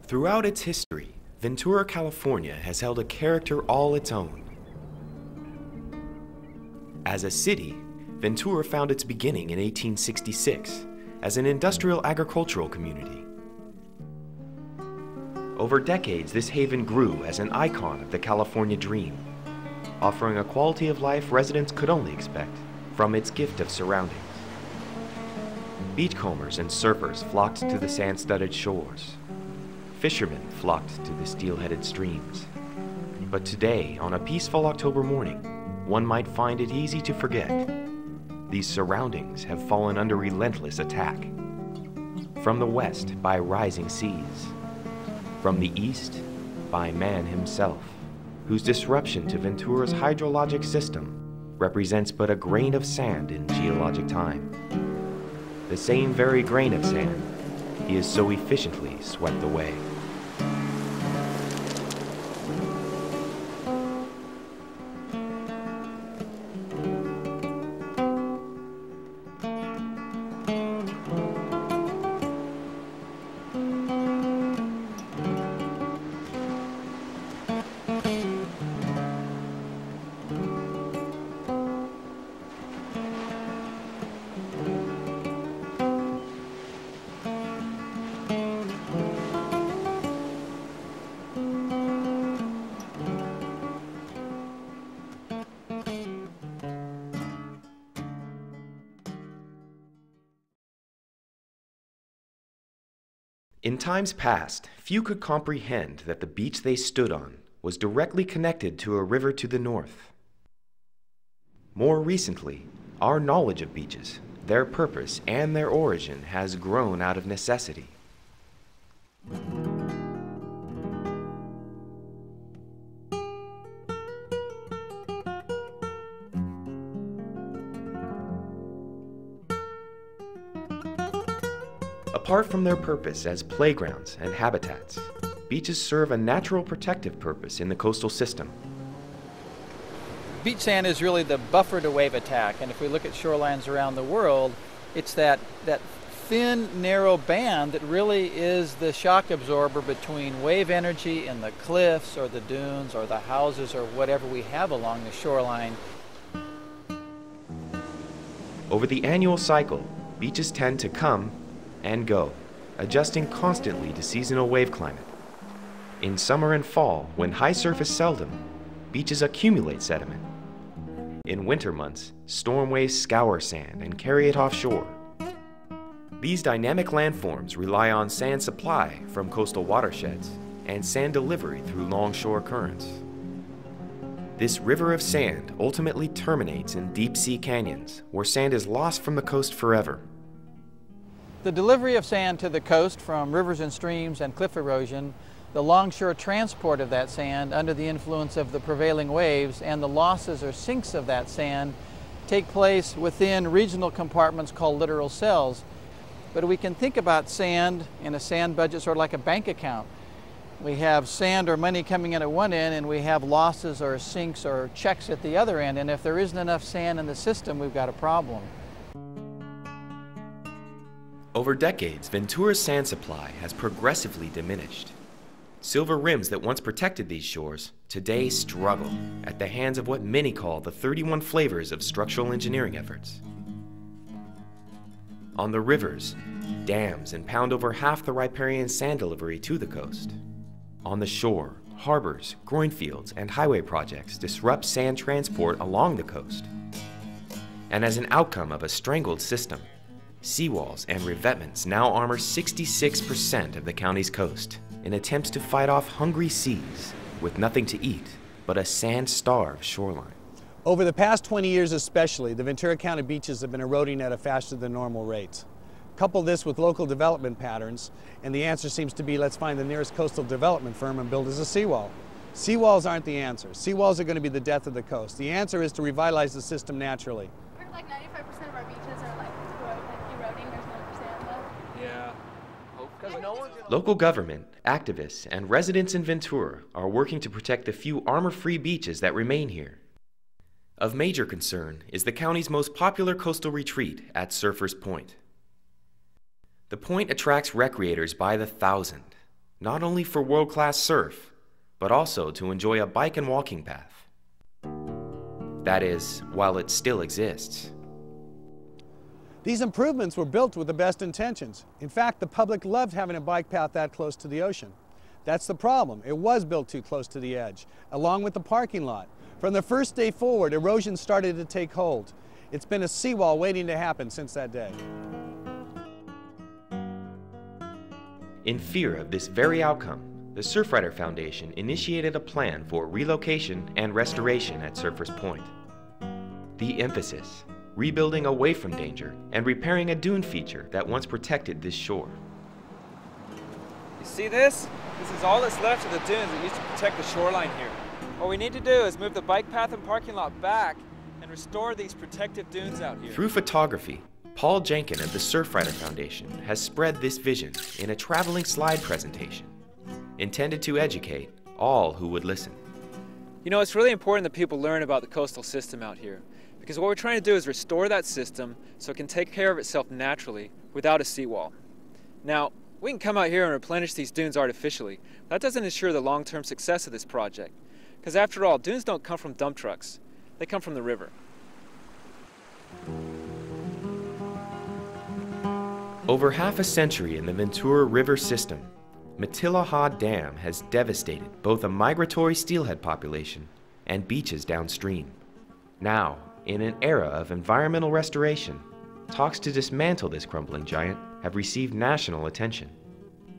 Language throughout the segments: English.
Throughout its history, Ventura, California has held a character all its own. As a city, Ventura found its beginning in 1866 as an industrial agricultural community. Over decades, this haven grew as an icon of the California dream, offering a quality of life residents could only expect from its gift of surroundings. Beachcombers and surfers flocked to the sand-studded shores. Fishermen flocked to the steel-headed streams. But today, on a peaceful October morning, one might find it easy to forget. These surroundings have fallen under relentless attack. From the west by rising seas. From the east by man himself, whose disruption to Ventura's hydrologic system represents but a grain of sand in geologic time. The same very grain of sand he has so efficiently swept away. In times past, few could comprehend that the beach they stood on was directly connected to a river to the north. More recently, our knowledge of beaches, their purpose, and their origin has grown out of necessity. Apart from their purpose as playgrounds and habitats, beaches serve a natural protective purpose in the coastal system. Beach sand is really the buffer to wave attack, and if we look at shorelines around the world, it's that thin, narrow band that really is the shock absorber between wave energy and the cliffs or the dunes or the houses or whatever we have along the shoreline. Over the annual cycle, beaches tend to come and go, adjusting constantly to seasonal wave climate. In summer and fall, when high surface seldom, beaches accumulate sediment. In winter months, storm waves scour sand and carry it offshore. These dynamic landforms rely on sand supply from coastal watersheds and sand delivery through longshore currents. This river of sand ultimately terminates in deep sea canyons, where sand is lost from the coast forever. The delivery of sand to the coast from rivers and streams and cliff erosion, the longshore transport of that sand under the influence of the prevailing waves, and the losses or sinks of that sand take place within regional compartments called littoral cells. But we can think about sand in a sand budget sort of like a bank account. We have sand or money coming in at one end, and we have losses or sinks or checks at the other end. And if there isn't enough sand in the system, we've got a problem. Over decades, Ventura's sand supply has progressively diminished. Silver rims that once protected these shores today struggle at the hands of what many call the 31 flavors of structural engineering efforts. On the rivers, dams impound over half the riparian sand delivery to the coast. On the shore, harbors, groin fields, and highway projects disrupt sand transport along the coast. And as an outcome of a strangled system, seawalls and revetments now armor 66% of the county's coast in attempts to fight off hungry seas with nothing to eat but a sand-starved shoreline. Over the past 20 years especially, the Ventura County beaches have been eroding at a faster than normal rate. Couple this with local development patterns, and the answer seems to be let's find the nearest coastal development firm and build us a seawall. Seawalls aren't the answer. Seawalls are going to be the death of the coast. The answer is to revitalize the system naturally. Like 95% of our beaches are like eroding. There's no sand left. Yeah. Local government, activists, and residents in Ventura are working to protect the few armor-free beaches that remain here. Of major concern is the county's most popular coastal retreat at Surfers Point. The point attracts recreators by the thousand. not only for world-class surf, but also to enjoy a bike and walking path. That is, while it still exists. These improvements were built with the best intentions. In fact, the public loved having a bike path that close to the ocean. That's the problem. It was built too close to the edge, along with the parking lot. From the first day forward, erosion started to take hold. It's been a seawall waiting to happen since that day. In fear of this very outcome, the Surfrider Foundation initiated a plan for relocation and restoration at Surfers Point. The emphasis: rebuilding away from danger and repairing a dune feature that once protected this shore. You see this? This is all that's left of the dunes that used to protect the shoreline here. What we need to do is move the bike path and parking lot back and restore these protective dunes out here. Through photography, Paul Jenkin of the Surfrider Foundation has spread this vision in a traveling slide presentation, intended to educate all who would listen. You know, it's really important that people learn about the coastal system out here, because what we're trying to do is restore that system so it can take care of itself naturally without a seawall. Now, we can come out here and replenish these dunes artificially. That doesn't ensure the long-term success of this project, because after all, dunes don't come from dump trucks. They come from the river. Over half a century in the Ventura River system, Matilaha Dam has devastated both a migratory steelhead population and beaches downstream. Now, in an era of environmental restoration, talks to dismantle this crumbling giant have received national attention.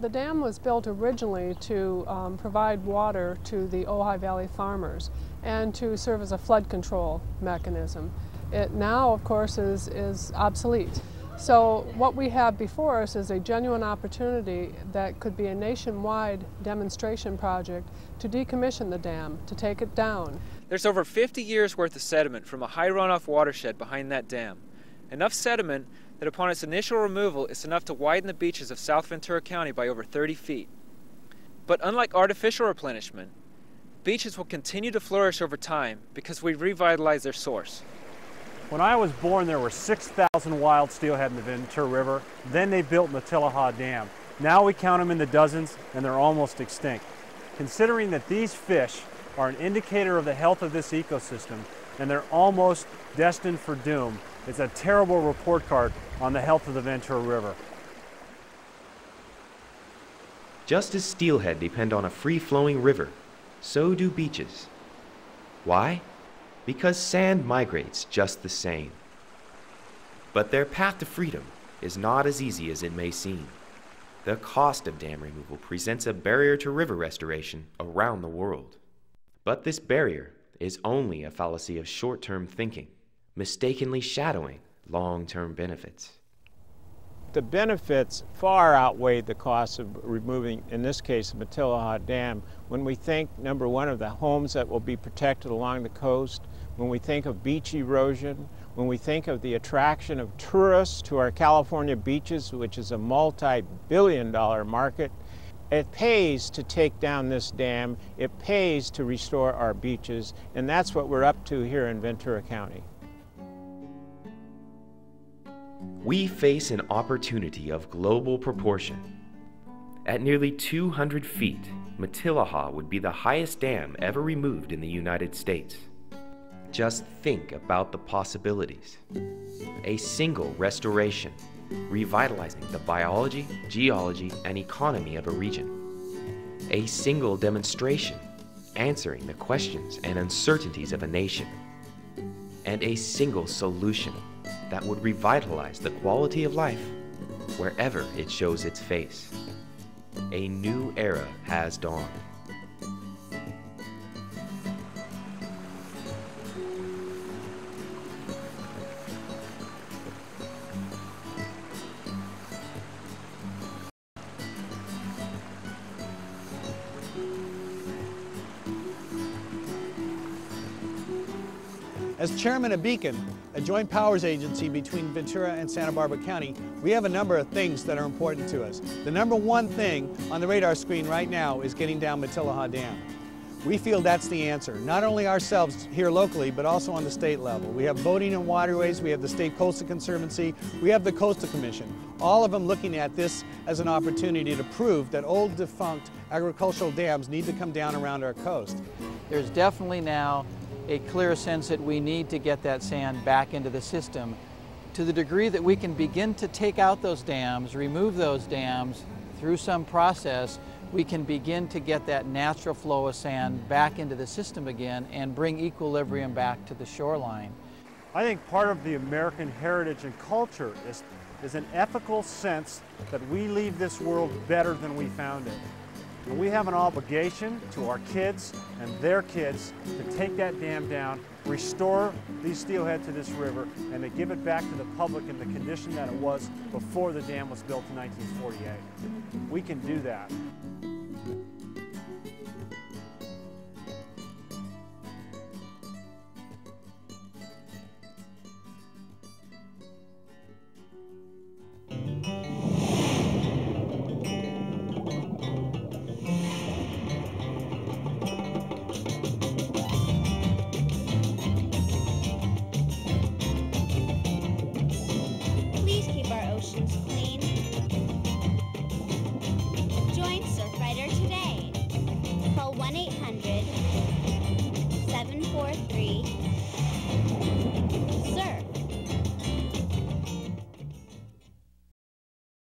The dam was built originally to provide water to the Ojai Valley farmers and to serve as a flood control mechanism. It now, of course, is obsolete. So what we have before us is a genuine opportunity that could be a nationwide demonstration project to decommission the dam, to take it down. There's over 50 years worth of sediment from a high runoff watershed behind that dam. Enough sediment that upon its initial removal, it's enough to widen the beaches of South Ventura County by over 30 feet. But unlike artificial replenishment, beaches will continue to flourish over time because we revitalize their source. When I was born, there were 6,000 wild steelhead in the Ventura River. Then they built Matilaha Dam. Now we count them in the dozens, and they're almost extinct. Considering that these fish are an indicator of the health of this ecosystem, and they're almost destined for doom, it's a terrible report card on the health of the Ventura River. Just as steelhead depend on a free-flowing river, so do beaches. Why? Because sand migrates just the same. But their path to freedom is not as easy as it may seem. The cost of dam removal presents a barrier to river restoration around the world. But this barrier is only a fallacy of short-term thinking, mistakenly shadowing long-term benefits. The benefits far outweigh the cost of removing, in this case, the Matilaha Dam. When we think, number one, of the homes that will be protected along the coast, when we think of beach erosion, when we think of the attraction of tourists to our California beaches, which is a multi-billion-dollar market, it pays to take down this dam, it pays to restore our beaches, and that's what we're up to here in Ventura County. We face an opportunity of global proportion. At nearly 200 feet, Matilaha would be the highest dam ever removed in the United States. Just think about the possibilities. A single restoration, revitalizing the biology, geology, and economy of a region. A single demonstration, answering the questions and uncertainties of a nation. And a single solution that would revitalize the quality of life wherever it shows its face. A new era has dawned. As chairman of Beacon, a joint powers agency between Ventura and Santa Barbara County, we have a number of things that are important to us. The number one thing on the radar screen right now is getting down Matilaha Dam. We feel that's the answer, not only ourselves here locally, but also on the state level. We have Boating and Waterways, we have the State Coastal Conservancy, we have the Coastal Commission, all of them looking at this as an opportunity to prove that old defunct agricultural dams need to come down around our coast. There's definitely now a clear sense that we need to get that sand back into the system. To the degree that we can begin to take out those dams, remove those dams through some process, we can begin to get that natural flow of sand back into the system again and bring equilibrium back to the shoreline. I think part of the American heritage and culture is an ethical sense that we leave this world better than we found it. And we have an obligation to our kids and their kids to take that dam down, restore these steelhead to this river, and to give it back to the public in the condition that it was before the dam was built in 1948. We can do that.